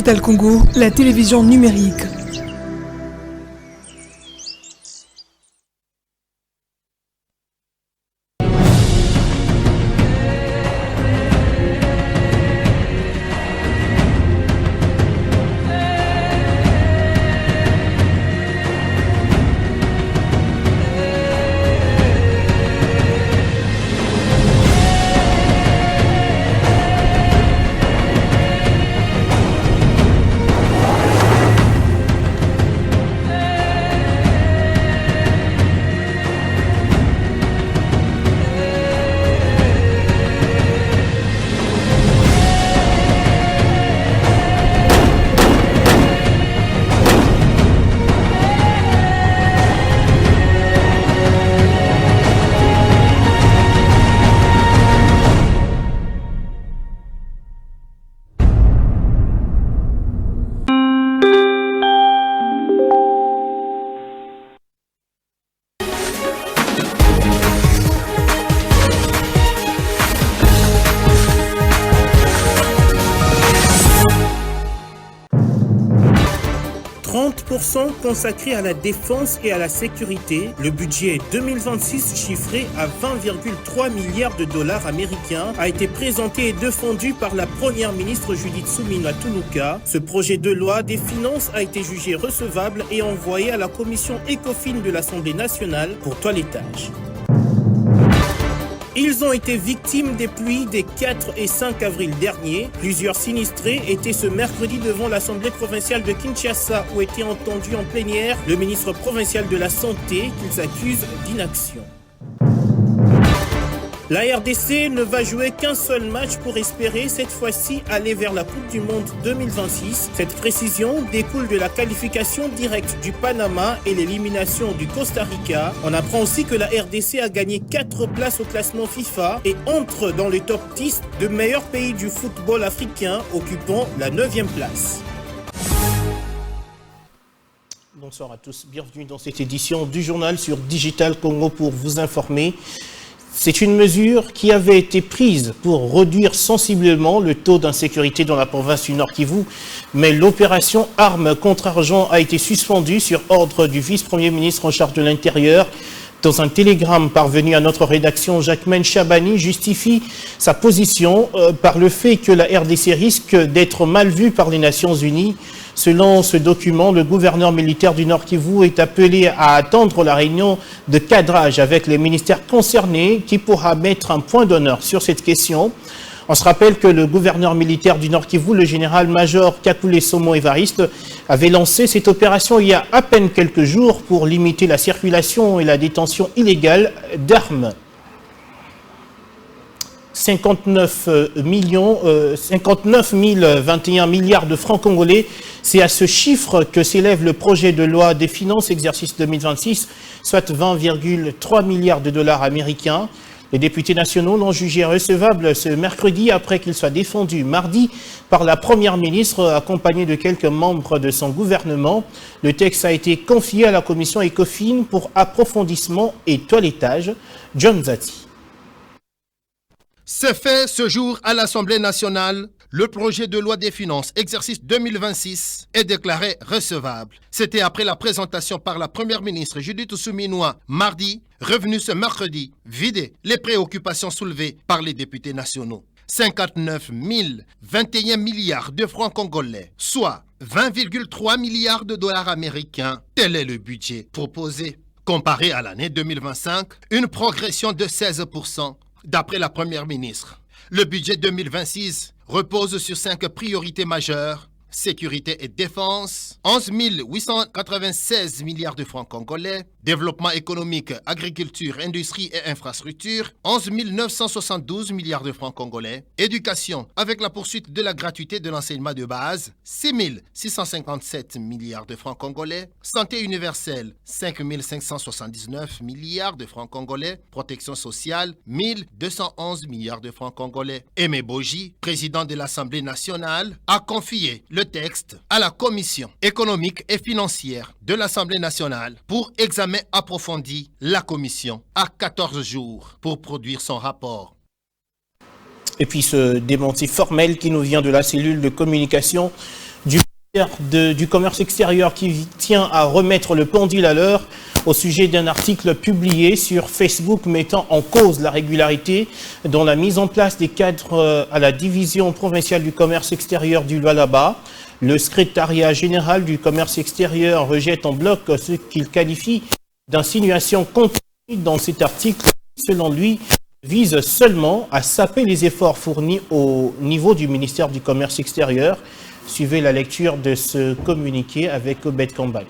Digital Congo, la télévision numérique. Consacré à la défense et à la sécurité, le budget 2026 chiffré à 20,3 milliards de dollars américains a été présenté et défendu par la première ministre Judith Suminwa Tuluka. Ce projet de loi des finances a été jugé recevable et envoyé à la commission ECOFIN de l'Assemblée nationale pour toilettage. Ils ont été victimes des pluies des 4 et 5 avril dernier. Plusieurs sinistrés étaient ce mercredi devant l'Assemblée provinciale de Kinshasa où était entendu en plénière le ministre provincial de la Santé qu'ils accusent d'inaction. La RDC ne va jouer qu'un seul match pour espérer cette fois-ci aller vers la Coupe du Monde 2026. Cette précision découle de la qualification directe du Panama et l'élimination du Costa Rica. On apprend aussi que la RDC a gagné 4 places au classement FIFA et entre dans le top 10 de meilleurs pays du football africain, occupant la 9e place. Bonsoir à tous, bienvenue dans cette édition du journal sur Digital Congo pour vous informer. C'est une mesure qui avait été prise pour réduire sensiblement le taux d'insécurité dans la province du Nord Kivu, mais l'opération Armes contre argent a été suspendue sur ordre du vice-premier ministre en charge de l'Intérieur. Dans un télégramme parvenu à notre rédaction, Jacquemaine Chabani justifie sa position par le fait que la RDC risque d'être mal vue par les Nations Unies. Selon ce document, le gouverneur militaire du Nord Kivu est appelé à attendre la réunion de cadrage avec les ministères concernés qui pourra mettre un point d'honneur sur cette question. On se rappelle que le gouverneur militaire du Nord Kivu, le général-major Kakule Somo Evariste, avait lancé cette opération il y a à peine quelques jours pour limiter la circulation et la détention illégale d'armes. 59 021 milliards de francs congolais. C'est à ce chiffre que s'élève le projet de loi des finances exercice 2026, soit 20,3 milliards de dollars américains. Les députés nationaux l'ont jugé recevable ce mercredi après qu'il soit défendu mardi par la première ministre accompagnée de quelques membres de son gouvernement. Le texte a été confié à la commission ECOFIN pour approfondissement et toilettage. John Zati. C'est fait ce jour à l'Assemblée nationale. Le projet de loi des finances exercice 2026 est déclaré recevable. C'était après la présentation par la première ministre Judith Suminwa mardi, revenu ce mercredi, vider les préoccupations soulevées par les députés nationaux. 59 021 milliards de francs congolais, soit 20,3 milliards de dollars américains. Tel est le budget proposé. Comparé à l'année 2025, une progression de 16%. D'après la première ministre, le budget 2026 repose sur 5 priorités majeures. Sécurité et défense, 11 896 milliards de francs congolais. Développement économique, agriculture, industrie et infrastructure, 11 972 milliards de francs congolais. Éducation, avec la poursuite de la gratuité de l'enseignement de base, 6 657 milliards de francs congolais. Santé universelle, 5 579 milliards de francs congolais. Protection sociale, 1 211 milliards de francs congolais. Aimé Boji, président de l'Assemblée nationale, a confié le texte à la Commission économique et financière de l'Assemblée nationale pour examen approfondi. La Commission a 14 jours pour produire son rapport. Et puis ce démenti formel qui nous vient de la cellule de communication du du commerce extérieur qui tient à remettre le pendule à l'heure au sujet d'un article publié sur Facebook mettant en cause la régularité dans la mise en place des cadres à la division provinciale du commerce extérieur du Lualaba. Le secrétariat général du commerce extérieur rejette en bloc ce qu'il qualifie d'insinuation contenue dans cet article qui, selon lui, vise seulement à saper les efforts fournis au niveau du ministère du commerce extérieur. Suivez la lecture de ce communiqué avec Obed Kambale.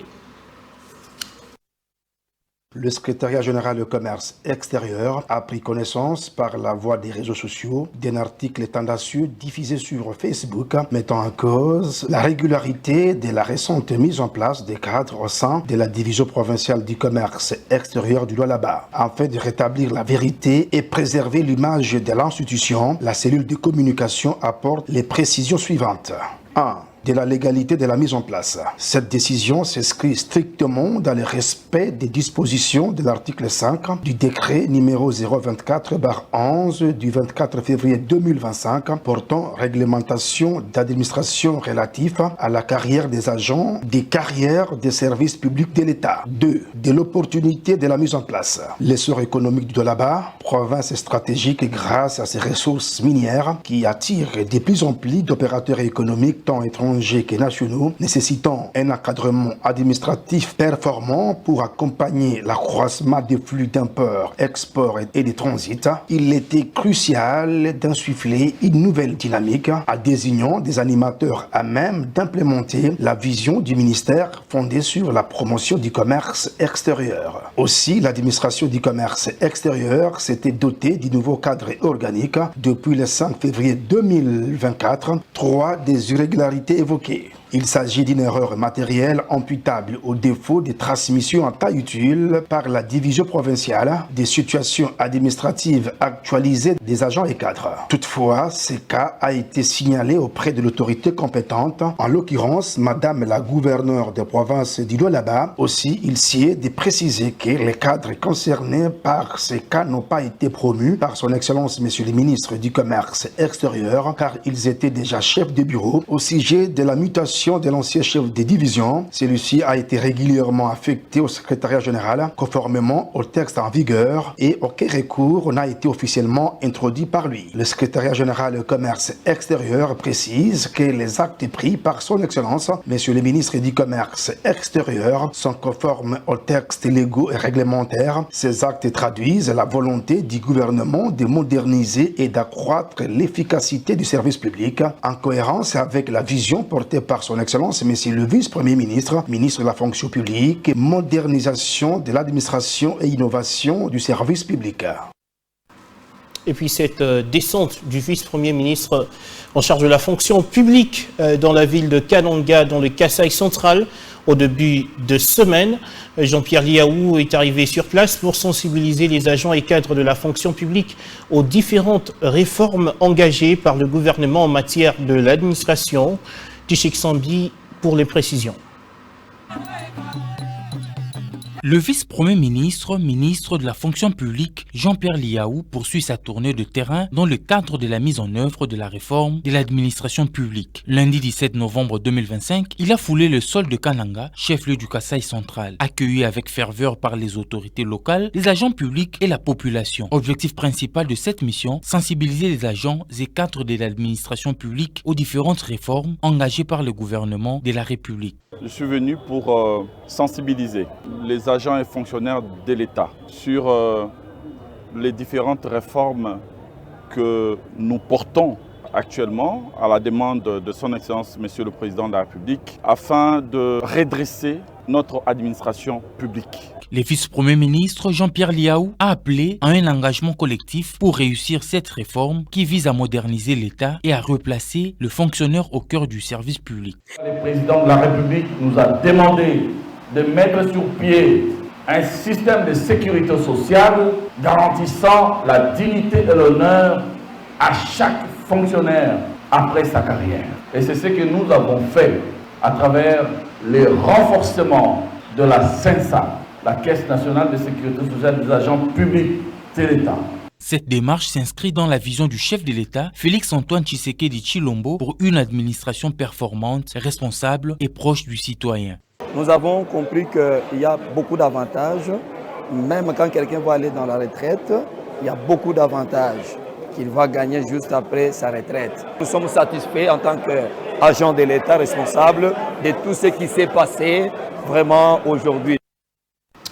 Le secrétariat général du commerce extérieur a pris connaissance par la voie des réseaux sociaux d'un article tendancieux diffusé sur Facebook mettant en cause la régularité de la récente mise en place des cadres au sein de la division provinciale du commerce extérieur du Lualaba. Afin de rétablir la vérité et préserver l'image de l'institution, la cellule de communication apporte les précisions suivantes. 1. De la légalité de la mise en place. Cette décision s'inscrit strictement dans le respect des dispositions de l'article 5 du décret numéro 024/11 du 24 février 2025 portant réglementation d'administration relative à la carrière des agents des carrières des services publics de l'État. 2. De l'opportunité de la mise en place. L'essor économique du Lualaba, province stratégique grâce à ses ressources minières qui attirent de plus en plus d'opérateurs économiques tant étrangers que nationaux, nécessitant un encadrement administratif performant pour accompagner l'accroissement des flux d'import, export et de transit, il était crucial d'insuffler une nouvelle dynamique en désignant des animateurs à même d'implémenter la vision du ministère fondée sur la promotion du commerce extérieur. Aussi, l'administration du commerce extérieur s'était dotée du nouveau cadre organique depuis le 5 février 2024. 3 des irrégularités évoquées. Il s'agit d'une erreur matérielle imputable au défaut de transmission en taille utile par la division provinciale des situations administratives actualisées des agents et cadres. Toutefois, ce cas a été signalé auprès de l'autorité compétente, en l'occurrence Madame la gouverneure de province du Lualaba. Aussi, il s'y est de préciser que les cadres concernés par ces cas n'ont pas été promus par son Excellence Monsieur le ministre du Commerce extérieur, car ils étaient déjà chefs de bureau. Au sujet de la mutation de l'ancien chef de division, celui-ci a été régulièrement affecté au secrétariat général conformément au texte en vigueur et aucun recours n'a été officiellement introduit par lui. Le secrétariat général du commerce extérieur précise que les actes pris par son Excellence, Monsieur le ministre du Commerce extérieur, sont conformes aux textes légaux et réglementaires. Ces actes traduisent la volonté du gouvernement de moderniser et d'accroître l'efficacité du service public en cohérence avec la vision portée par son Excellence, Monsieur le vice-premier ministre, ministre de la fonction publique, modernisation de l'administration et innovation du service public. Et puis cette descente du vice-premier ministre en charge de la fonction publique dans la ville de Kananga, dans le Kasaï central, au début de semaine. Jean-Pierre Liaou est arrivé sur place pour sensibiliser les agents et cadres de la fonction publique aux différentes réformes engagées par le gouvernement en matière de l'administration. Tishik Sambi pour les précisions. Le vice-premier ministre, ministre de la fonction publique, Jean-Pierre Liaou, poursuit sa tournée de terrain dans le cadre de la mise en œuvre de la réforme de l'administration publique. Lundi 17 novembre 2025, il a foulé le sol de Kananga, chef-lieu du Kasaï central, accueilli avec ferveur par les autorités locales, les agents publics et la population. Objectif principal de cette mission, sensibiliser les agents et cadres de l'administration publique aux différentes réformes engagées par le gouvernement de la République. Je suis venu pour sensibiliser les agents et fonctionnaires de l'État sur les différentes réformes que nous portons actuellement à la demande de son Excellence Monsieur le Président de la République afin de redresser notre administration publique. Le vice-premier ministre Jean-Pierre Liaou a appelé à un engagement collectif pour réussir cette réforme qui vise à moderniser l'État et à replacer le fonctionnaire au cœur du service public. Le président de la République nous a demandé de mettre sur pied un système de sécurité sociale garantissant la dignité et l'honneur à chaque fonctionnaire après sa carrière. Et c'est ce que nous avons fait à travers le renforcement de la CENSA, la Caisse nationale de sécurité sociale des agents publics de l'État. Cette démarche s'inscrit dans la vision du chef de l'État, Félix-Antoine Tshisekedi Tshilombo, pour une administration performante, responsable et proche du citoyen. Nous avons compris qu'il y a beaucoup d'avantages, même quand quelqu'un va aller dans la retraite, il y a beaucoup d'avantages qu'il va gagner juste après sa retraite. Nous sommes satisfaits en tant qu'agents de l'État responsable de tout ce qui s'est passé vraiment aujourd'hui.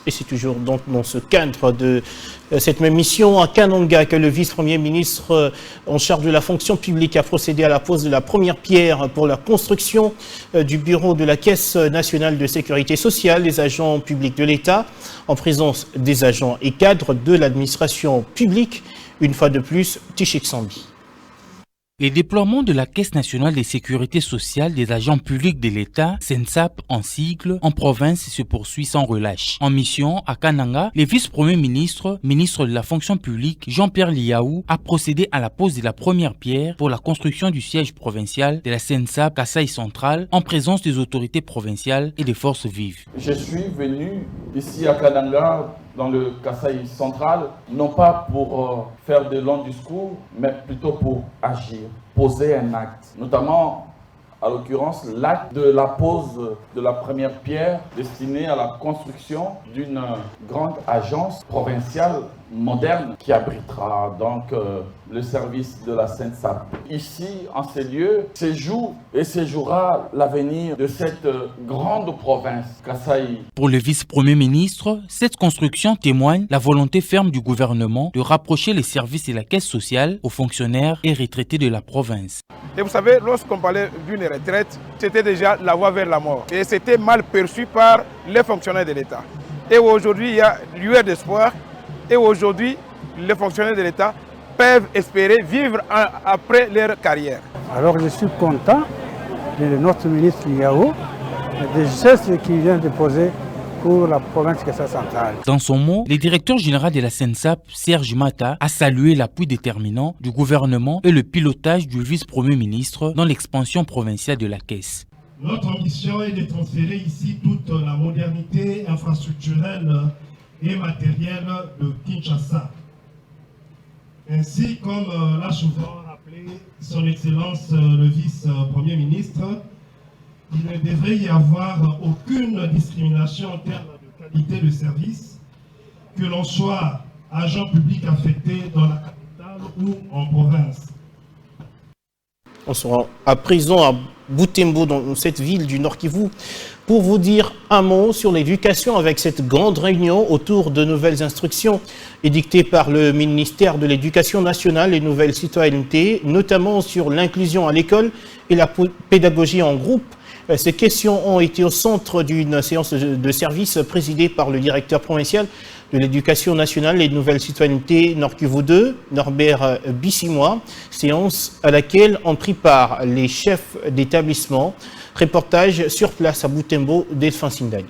Et c'est toujours donc dans ce cadre de cette même mission à Kananga que le vice-premier ministre en charge de la fonction publique a procédé à la pose de la première pierre pour la construction du bureau de la Caisse nationale de sécurité sociale des agents publics de l'État, en présence des agents et cadres de l'administration publique. Une fois de plus, Tichik Sambi. Les déploiements de la Caisse nationale de sécurité sociale des agents publics de l'État, CENSAP en sigle, en province se poursuit sans relâche. En mission à Kananga, le vice-premier ministre, ministre de la fonction publique, Jean-Pierre Liaou, a procédé à la pose de la première pierre pour la construction du siège provincial de la CENSAP Kasaï centrale en présence des autorités provinciales et des forces vives. Je suis venu ici à Kananga, dans le Kasaï central, non pas pour faire de longs discours, mais plutôt pour agir, poser un acte. Notamment, à l'occurrence, l'acte de la pose de la première pierre destinée à la construction d'une grande agence provinciale moderne qui abritera donc le service de la CENSAP. Ici, en ces lieux, se joue et se jouera l'avenir de cette grande province, Kasaï. Pour le vice-premier ministre, cette construction témoigne la volonté ferme du gouvernement de rapprocher les services de la caisse sociale aux fonctionnaires et retraités de la province. Et vous savez, lorsqu'on parlait d'une retraite, c'était déjà la voie vers la mort. Et c'était mal perçu par les fonctionnaires de l'État. Et aujourd'hui, il y a lueur d'espoir. Et aujourd'hui, les fonctionnaires de l'État peuvent espérer vivre après leur carrière. Alors je suis content de notre ministre Liaou, des gestes qu'il vient de poser pour la province Kasaï centrale. Dans son mot, le directeur général de la CENSAP, Serge Mata, a salué l'appui déterminant du gouvernement et le pilotage du vice-premier ministre dans l'expansion provinciale de la Caisse. Notre ambition est de transférer ici toute la modernité infrastructurelle et matériel de Kinshasa. Ainsi, comme l'a souvent rappelé son Excellence le vice-premier ministre, il ne devrait y avoir aucune discrimination en termes de qualité de service, que l'on soit agent public affecté dans la capitale ou en province. On sera à présent à Butembo, dans cette ville du Nord Kivu, pour vous dire un mot sur l'éducation avec cette grande réunion autour de nouvelles instructions édictées par le ministère de l'Éducation nationale et nouvelles citoyennetés, notamment sur l'inclusion à l'école et la pédagogie en groupe. Ces questions ont été au centre d'une séance de service présidée par le directeur provincial de l'Éducation nationale et de nouvelles citoyennetés Nord Kivu 2, Norbert Bissimois, séance à laquelle ont pris part les chefs d'établissement. Reportage sur place à Butembo d'Elfin Sindani.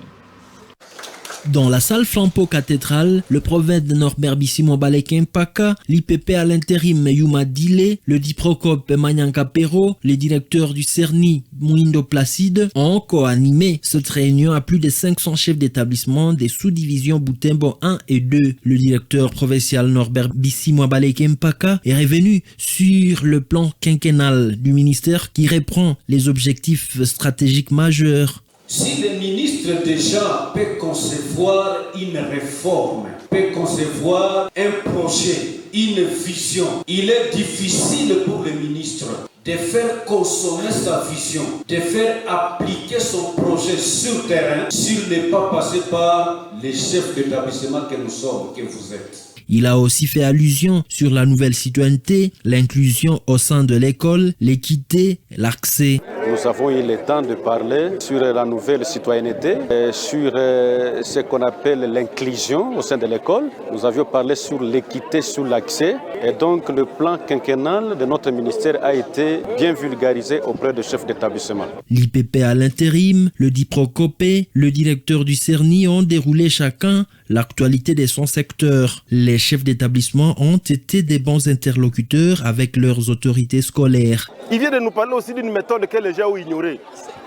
Dans la salle Flampo cathédrale, le prophète Norbert Bissimois Balekempaka, l'IPP à l'intérim Yuma Dile, le Diprocope Manyanka Pero, les directeurs du CERNI Mouindo Placide ont co-animé cette réunion à plus de 500 chefs d'établissement des sous-divisions Butembo 1 et 2. Le directeur provincial Norbert Bissimois Balekempaka est revenu sur le plan quinquennal du ministère qui reprend les objectifs stratégiques majeurs. Si le ministre déjà peut concevoir une réforme, peut concevoir un projet, une vision, il est difficile pour le ministre de faire consommer sa vision, de faire appliquer son projet sur le terrain s'il n'est pas passé par les chefs d'établissement que nous sommes, que vous êtes. Il a aussi fait allusion sur la nouvelle citoyenneté, l'inclusion au sein de l'école, l'équité, l'accès. Nous avons eu le temps de parler sur la nouvelle citoyenneté, sur ce qu'on appelle l'inclusion au sein de l'école. Nous avions parlé sur l'équité, sur l'accès. Et donc le plan quinquennal de notre ministère a été bien vulgarisé auprès des chefs d'établissement. L'IPP à l'intérim, le Diprocopé, le directeur du CERNI ont déroulé chacun l'actualité de son secteur. Les chefs d'établissement ont été des bons interlocuteurs avec leurs autorités scolaires. Il vient de nous parler aussi d'une méthode que les gens ont ignorée.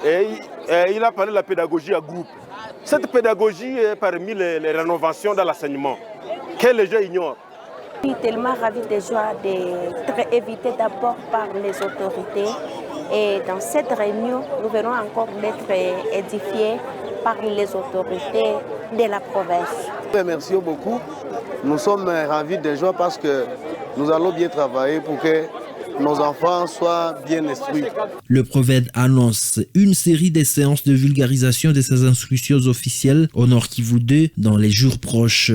Et il a parlé de la pédagogie à groupe. Cette pédagogie est parmi les rénovations dans l'enseignement que les gens ignorent. Je suis tellement ravie de joie d'être invitée d'abord par les autorités. Et dans cette réunion, nous verrons encore d'être édifiés par les autorités de la province. Merci beaucoup. Nous sommes ravis de joie parce que nous allons bien travailler pour que nos enfants soient bien instruits. Le Proved annonce une série de séances de vulgarisation de ses instructions officielles au Nord Kivu 2 dans les jours proches.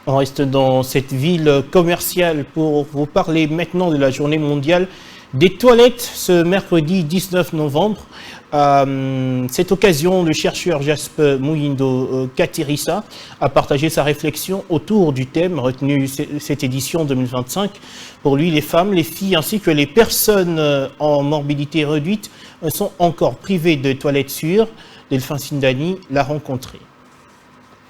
On reste dans cette ville commerciale pour vous parler maintenant de la journée mondiale des toilettes ce mercredi 19 novembre. Cette occasion, le chercheur Jasper Muindo Katirisa a partagé sa réflexion autour du thème retenu cette édition 2025. Pour lui, les femmes, les filles ainsi que les personnes en morbidité réduite sont encore privées de toilettes sûres. Delphin Sindani l'a rencontré.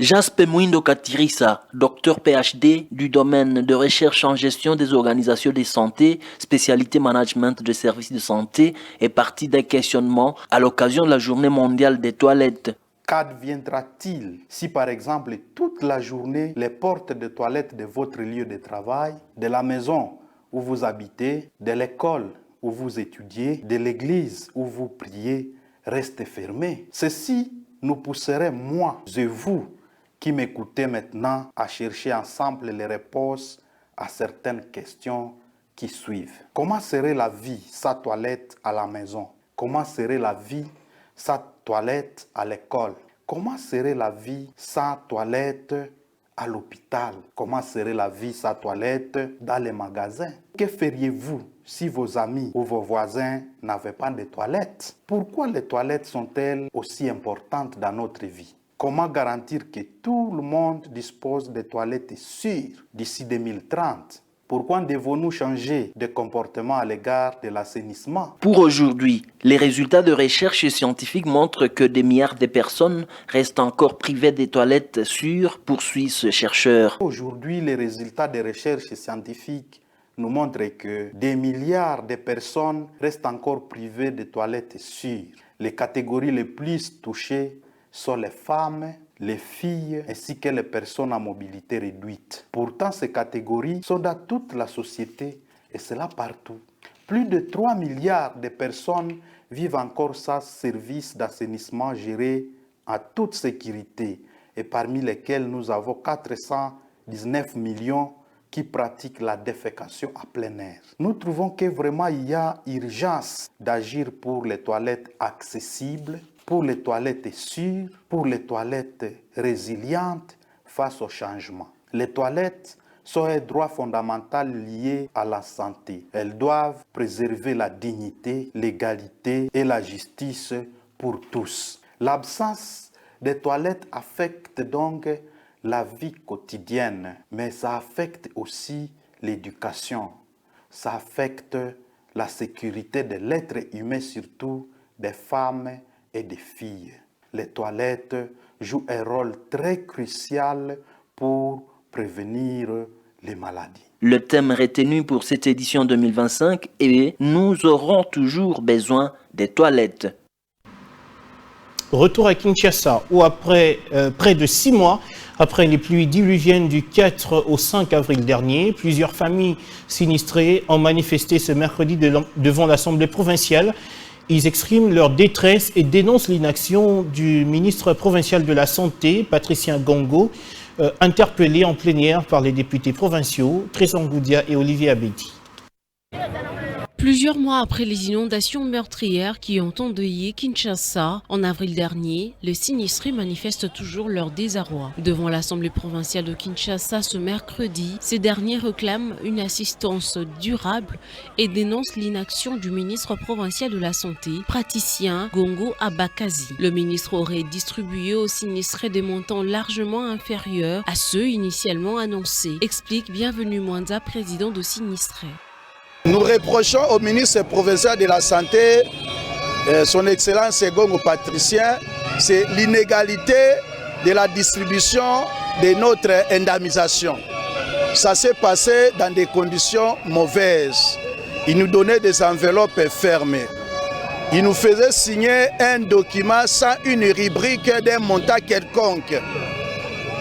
Jasper Muindo Katirisa, docteur PhD du domaine de recherche en gestion des organisations de santé, spécialité management de services de santé, est parti d'un questionnement à l'occasion de la journée mondiale des toilettes. Qu'adviendra-t-il si par exemple toute la journée les portes de toilettes de votre lieu de travail, de la maison où vous habitez, de l'école où vous étudiez, de l'église où vous priez restent fermées? Ceci nous pousserait, moi et vous, qui m'écoutez maintenant, à chercher ensemble les réponses à certaines questions qui suivent. Comment serait la vie sans toilette à la maison? Comment serait la vie sans toilette à l'école? Comment serait la vie sans toilette à l'hôpital? Comment serait la vie sans toilette dans les magasins? Que feriez-vous si vos amis ou vos voisins n'avaient pas de toilettes? Pourquoi les toilettes sont-elles aussi importantes dans notre vie? Comment garantir que tout le monde dispose de toilettes sûres d'ici 2030? Pourquoi devons-nous changer de comportement à l'égard de l'assainissement? Pour aujourd'hui, les résultats de recherche scientifiques montrent que des milliards de personnes restent encore privées des toilettes sûres, poursuit ce chercheur. Aujourd'hui, les résultats de recherche scientifiques nous montrent que des milliards de personnes restent encore privées de toilettes sûres. Les catégories les plus touchées sont les femmes, les filles ainsi que les personnes à mobilité réduite. Pourtant, ces catégories sont dans toute la société et cela partout. Plus de 3 milliards de personnes vivent encore sans service d'assainissement géré en toute sécurité et parmi lesquels nous avons 419 millions qui pratiquent la défécation à plein air. Nous trouvons que vraiment il y a urgence d'agir pour les toilettes accessibles, pour les toilettes sûres, pour les toilettes résilientes face au changement. Les toilettes sont un droit fondamental lié à la santé. Elles doivent préserver la dignité, l'égalité et la justice pour tous. L'absence des toilettes affecte donc la vie quotidienne, mais ça affecte aussi l'éducation. Ça affecte la sécurité de l'être humain, surtout des femmes et des filles. Les toilettes jouent un rôle très crucial pour prévenir les maladies. Le thème retenu pour cette édition 2025 est « Nous aurons toujours besoin des toilettes ». Retour à Kinshasa, où après près de 6 mois, après les pluies diluviennes du 4 au 5 avril dernier, plusieurs familles sinistrées ont manifesté ce mercredi devant l'Assemblée provinciale. Ils expriment leur détresse et dénoncent l'inaction du ministre provincial de la Santé, Patricien Gongo, interpellé en plénière par les députés provinciaux, Trésor Ngoudia et Olivier Abedi. Plusieurs mois après les inondations meurtrières qui ont endeuillé Kinshasa en avril dernier, les sinistrés manifestent toujours leur désarroi. Devant l'Assemblée provinciale de Kinshasa ce mercredi, ces derniers réclament une assistance durable et dénoncent l'inaction du ministre provincial de la Santé, Patricien Gongo Abakazi. Le ministre aurait distribué aux sinistrés des montants largement inférieurs à ceux initialement annoncés, explique Bienvenu Mwanza, président de sinistrés. Nous reprochons au ministre provincial de la Santé, son Excellence Gongo Patricien, c'est l'inégalité de la distribution de notre indemnisation. Ça s'est passé dans des conditions mauvaises. Il nous donnait des enveloppes fermées. Il nous faisait signer un document sans une rubrique d'un montant quelconque.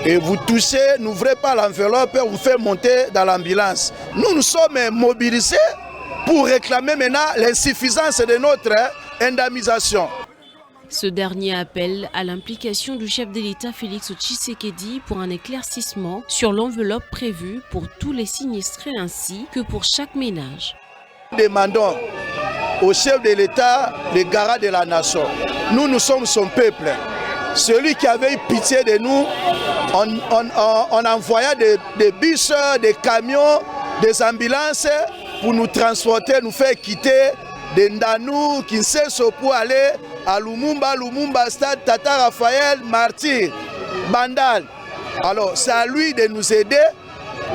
et vous touchez, n'ouvrez pas l'enveloppe et vous faites monter dans l'ambulance. Nous sommes mobilisés pour réclamer maintenant l'insuffisance de notre indemnisation. Ce dernier appelle à l'implication du chef de l'État Félix Tshisekedi pour un éclaircissement sur l'enveloppe prévue pour tous les sinistrés ainsi que pour chaque ménage. Demandons au chef de l'État, le garant de la nation. Nous sommes son peuple. Celui qui avait eu pitié de nous, on envoyait des bus, des camions, des ambulances pour nous transporter, nous faire quitter de Ndanou, Kinshasa pour aller à Lumumba, Stade Tata Raphaël, Martyr, Bandal. Alors c'est à lui de nous aider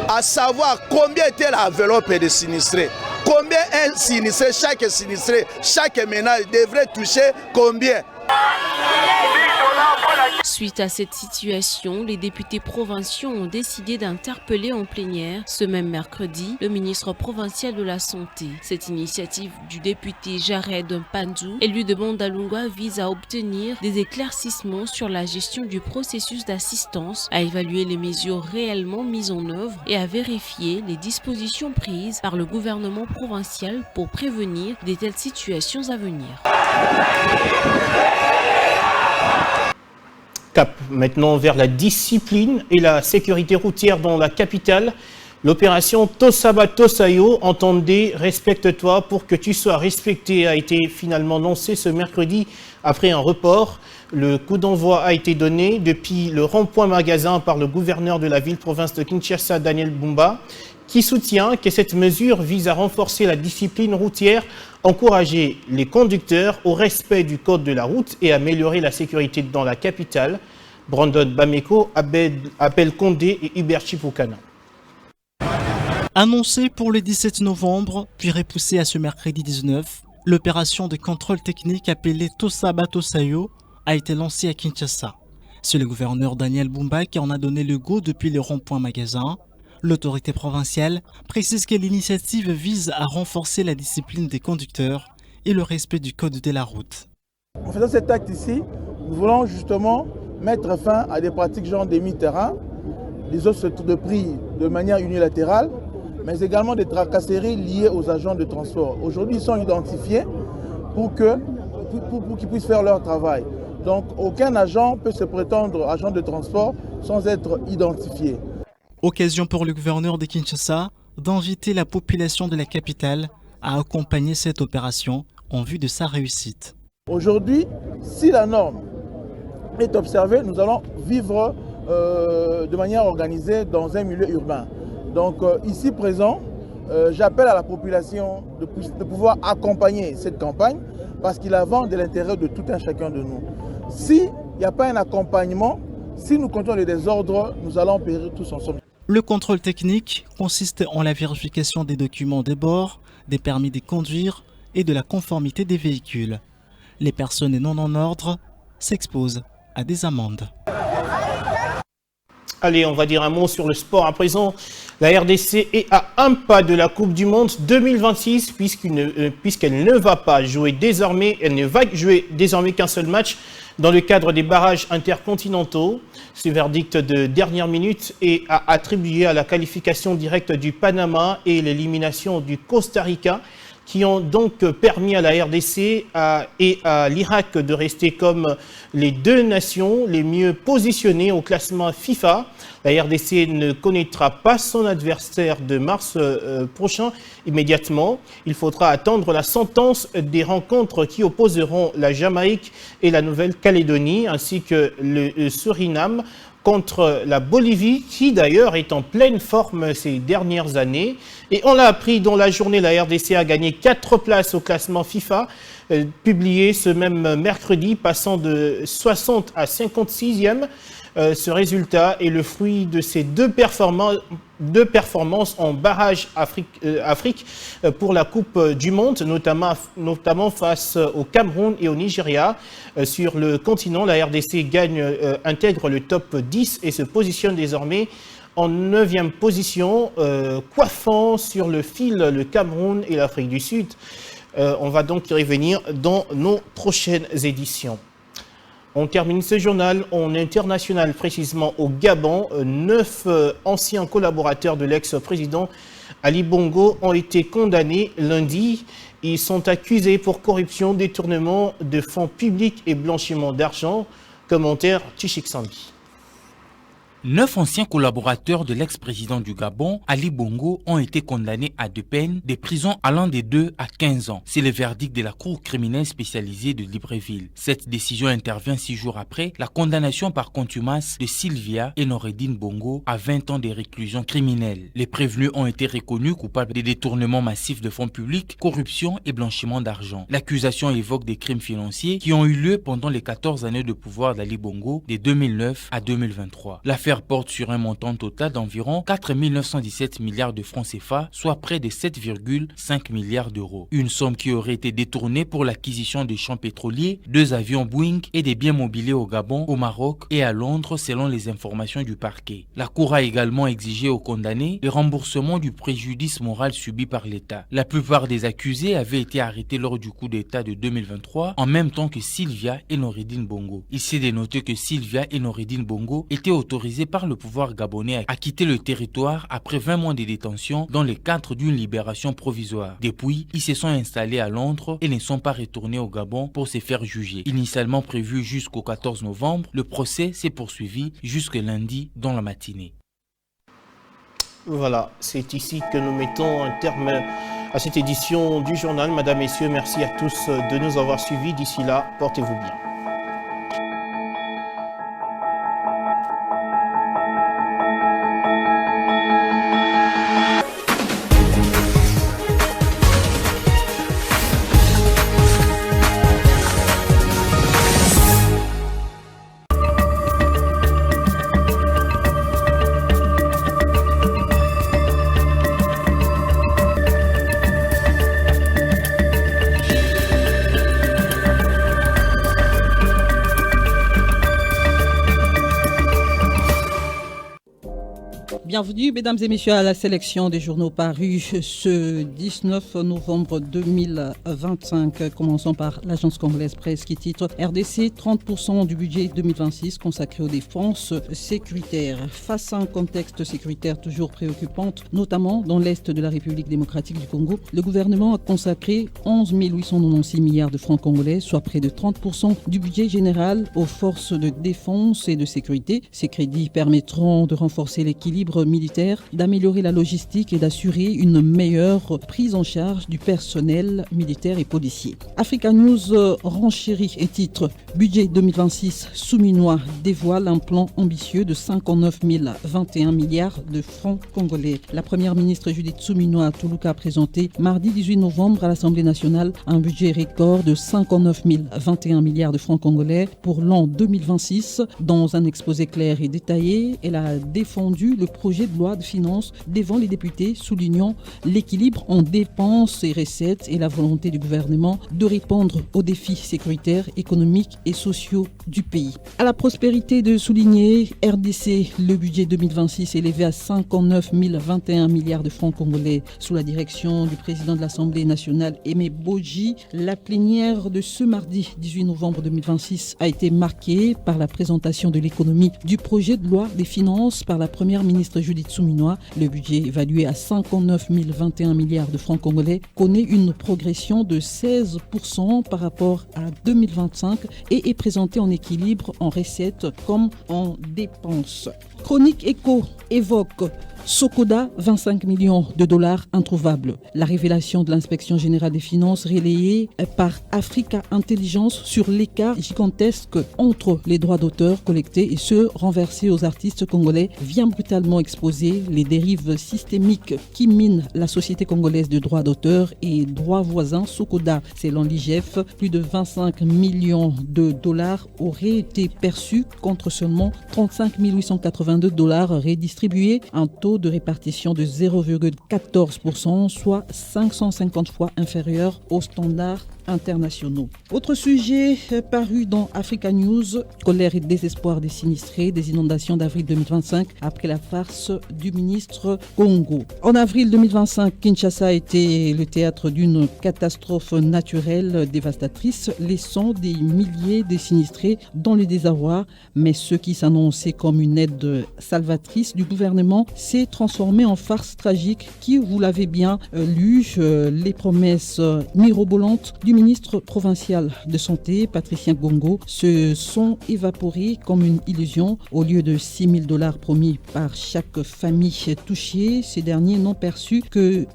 à savoir combien était l'enveloppe des sinistrés. Combien un sinistré, chaque ménage devrait toucher combien? Suite à cette situation, les députés provinciaux ont décidé d'interpeller en plénière ce même mercredi le ministre provincial de la Santé. Cette initiative du député Jared Pandou, élu de Bandalungwa, vise à obtenir des éclaircissements sur la gestion du processus d'assistance, à évaluer les mesures réellement mises en œuvre et à vérifier les dispositions prises par le gouvernement provincial pour prévenir de telles situations à venir. Cap maintenant vers la discipline et la sécurité routière dans la capitale. L'opération Tosaba Tosayo, entendez, respecte-toi pour que tu sois respecté, a été finalement lancée ce mercredi après un report. Le coup d'envoi a été donné depuis le rond-point magasin par le gouverneur de la ville-province de Kinshasa, Daniel Bumba, qui soutient que cette mesure vise à renforcer la discipline routière, encourager les conducteurs au respect du code de la route et améliorer la sécurité dans la capitale. Brandon Bameko, Abel Condé et Hubert Chipukana. Annoncé pour le 17 novembre, puis repoussé à ce mercredi 19, l'opération de contrôle technique appelée Tosaba Tosayo a été lancée à Kinshasa. C'est le gouverneur Daniel Bumba qui en a donné le go depuis le rond-point magasin. L'autorité provinciale précise que l'initiative vise à renforcer la discipline des conducteurs et le respect du code de la route. En faisant cet acte ici, nous voulons justement mettre fin à des pratiques genre des mi-terrain, des hausses de prix de manière unilatérale, mais également des tracasseries liées aux agents de transport. Aujourd'hui, ils sont identifiés pour qu'ils puissent faire leur travail. Donc, aucun agent peut se prétendre agent de transport sans être identifié. Occasion pour le gouverneur de Kinshasa d'inviter la population de la capitale à accompagner cette opération en vue de sa réussite. Aujourd'hui, si la norme est observée, nous allons vivre de manière organisée dans un milieu urbain. Donc ici présent, j'appelle à la population de pouvoir accompagner cette campagne parce qu'il va de l'intérêt de tout un chacun de nous. S'il n'y a pas un accompagnement, si nous comptons les désordres, nous allons périr tous ensemble. Le contrôle technique consiste en la vérification des documents de bord, des permis de conduire et de la conformité des véhicules. Les personnes non en ordre s'exposent à des amendes. Allez, on va dire un mot sur le sport. À présent, la RDC est à un pas de la Coupe du Monde 2026 puisqu'elle ne va pas jouer désormais, elle ne va jouer désormais qu'un seul match dans le cadre des barrages intercontinentaux. Ce verdict de dernière minute est attribué à la qualification directe du Panama et l'élimination du Costa Rica, qui ont donc permis à la RDC et à l'Irak de rester comme les deux nations les mieux positionnées au classement FIFA. La RDC ne connaîtra pas son adversaire de mars prochain immédiatement. Il faudra attendre la sentence des rencontres qui opposeront la Jamaïque et la Nouvelle-Calédonie, ainsi que le Suriname, contre la Bolivie, qui d'ailleurs est en pleine forme ces dernières années. Et on l'a appris dans la journée, la RDC a gagné 4 places au classement FIFA, publié ce même mercredi, passant de 60 à 56e. Ce résultat est le fruit de ces deux performances en barrage Afrique pour la Coupe du Monde, notamment face au Cameroun et au Nigeria. Sur le continent, la RDC intègre le top 10 et se positionne désormais en 9e position, coiffant sur le fil le Cameroun et l'Afrique du Sud. On va donc y revenir dans nos prochaines éditions. On termine ce journal en international, précisément au Gabon. 9 anciens collaborateurs de l'ex-président Ali Bongo ont été condamnés lundi. Ils sont accusés pour corruption, détournement de fonds publics et blanchiment d'argent. Commentaire Tchik Sambi. 9 anciens collaborateurs de l'ex-président du Gabon, Ali Bongo, ont été condamnés à 2 peines, des prisons allant de 2 à 15 ans. C'est le verdict de la Cour criminelle spécialisée de Libreville. Cette décision intervient 6 jours après la condamnation par contumace de Sylvia et Noureddine Bongo à 20 ans de réclusion criminelle. Les prévenus ont été reconnus coupables de détournement massif de fonds publics, corruption et blanchiment d'argent. L'accusation évoque des crimes financiers qui ont eu lieu pendant les 14 années de pouvoir d'Ali Bongo de 2009 à 2023. L'affaire porte sur un montant total d'environ 4 917 milliards de francs CFA, soit près de 7,5 milliards d'euros. Une somme qui aurait été détournée pour l'acquisition de champs pétroliers, 2 avions Boeing et des biens mobiliers au Gabon, au Maroc et à Londres selon les informations du parquet. La Cour a également exigé aux condamnés le remboursement du préjudice moral subi par l'État. La plupart des accusés avaient été arrêtés lors du coup d'État de 2023, en même temps que Sylvia et Noureddine Bongo. Il s'est dénoté que Sylvia et Noureddine Bongo étaient autorisés par le pouvoir gabonais à quitter le territoire après 20 mois de détention dans le cadre d'une libération provisoire. Depuis, ils se sont installés à Londres et ne sont pas retournés au Gabon pour se faire juger. Initialement prévu jusqu'au 14 novembre, le procès s'est poursuivi jusque lundi dans la matinée. Voilà, c'est ici que nous mettons un terme à cette édition du journal. Madame, Messieurs, merci à tous de nous avoir suivis. D'ici là, portez-vous bien. Bienvenue, mesdames et messieurs, à la sélection des journaux parus ce 19 novembre 2025. Commençons par l'agence congolaise presse qui titre RDC, 30% du budget 2026 consacré aux défenses sécuritaires. Face à un contexte sécuritaire toujours préoccupant, notamment dans l'est de la République démocratique du Congo, le gouvernement a consacré 11 896 milliards de francs congolais, soit près de 30% du budget général aux forces de défense et de sécurité. Ces crédits permettront de renforcer l'équilibre militaire, d'améliorer la logistique et d'assurer une meilleure prise en charge du personnel militaire et policier. Africa News renchérit et titre budget 2026, Souminois dévoile un plan ambitieux de 59 021 milliards de francs congolais. La première ministre Judith Souminois Toulouka a présenté mardi 18 novembre à l'Assemblée nationale un budget record de 59 021 milliards de francs congolais pour l'an 2026. Dans un exposé clair et détaillé, elle a défendu le projet de loi de finances devant les députés, soulignant l'équilibre en dépenses et recettes et la volonté du gouvernement de répondre aux défis sécuritaires, économiques et sociaux du pays. À la prospérité de souligner RDC, le budget 2026 est élevé à 59 021 milliards de francs congolais sous la direction du président de l'Assemblée nationale Aimé Boji. La plénière de ce mardi 18 novembre 2026 a été marquée par la présentation de l'économie du projet de loi des finances par la première ministre Judith Souminois. Le budget évalué à 59 021 milliards de francs congolais connaît une progression de 16% par rapport à 2025 et est présenté en équilibre en recettes comme en dépenses. Chronique Éco évoque Sokoda, 25 millions de dollars introuvables. La révélation de l'inspection générale des finances relayée par Africa Intelligence sur l'écart gigantesque entre les droits d'auteur collectés et ceux renversés aux artistes congolais vient brutalement exposer les dérives systémiques qui minent la société congolaise de droits d'auteur et droits voisins Sokoda. Selon l'IGF, plus de 25 millions de dollars auraient été perçus contre seulement 35 882 dollars redistribués, un taux de répartition de 0,14%, soit 550 fois inférieur au standard internationaux. Autre sujet paru dans Africa News, colère et désespoir des sinistrés des inondations d'avril 2025 après la farce du ministre Congo. En avril 2025, Kinshasa a été le théâtre d'une catastrophe naturelle dévastatrice, laissant des milliers de sinistrés dans le désarroi. Mais ce qui s'annonçait comme une aide salvatrice du gouvernement s'est transformé en farce tragique qui, vous l'avez bien lu, les promesses mirobolantes du ministre provincial de santé, Patricien Gongo, se sont évaporées comme une illusion. Au lieu de $6,000 promis par chaque famille touchée, ces derniers n'ont perçu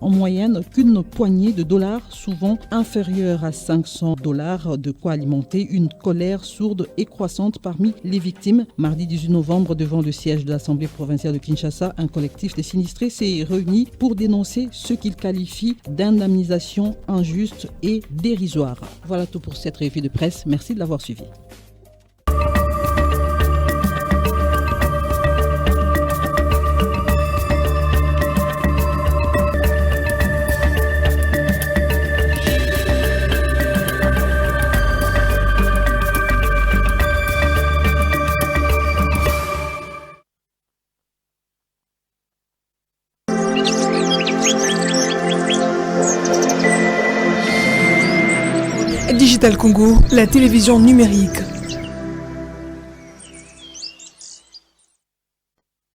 en moyenne qu'une poignée de dollars, souvent inférieure à $500, de quoi alimenter une colère sourde et croissante parmi les victimes. Mardi 18 novembre, devant le siège de l'Assemblée provinciale de Kinshasa, un collectif de sinistrés s'est réuni pour dénoncer ce qu'il qualifie d'indemnisation injuste et dérisoire. Voilà tout pour cette revue de presse. Merci de l'avoir suivi. Digital Congo, la télévision numérique.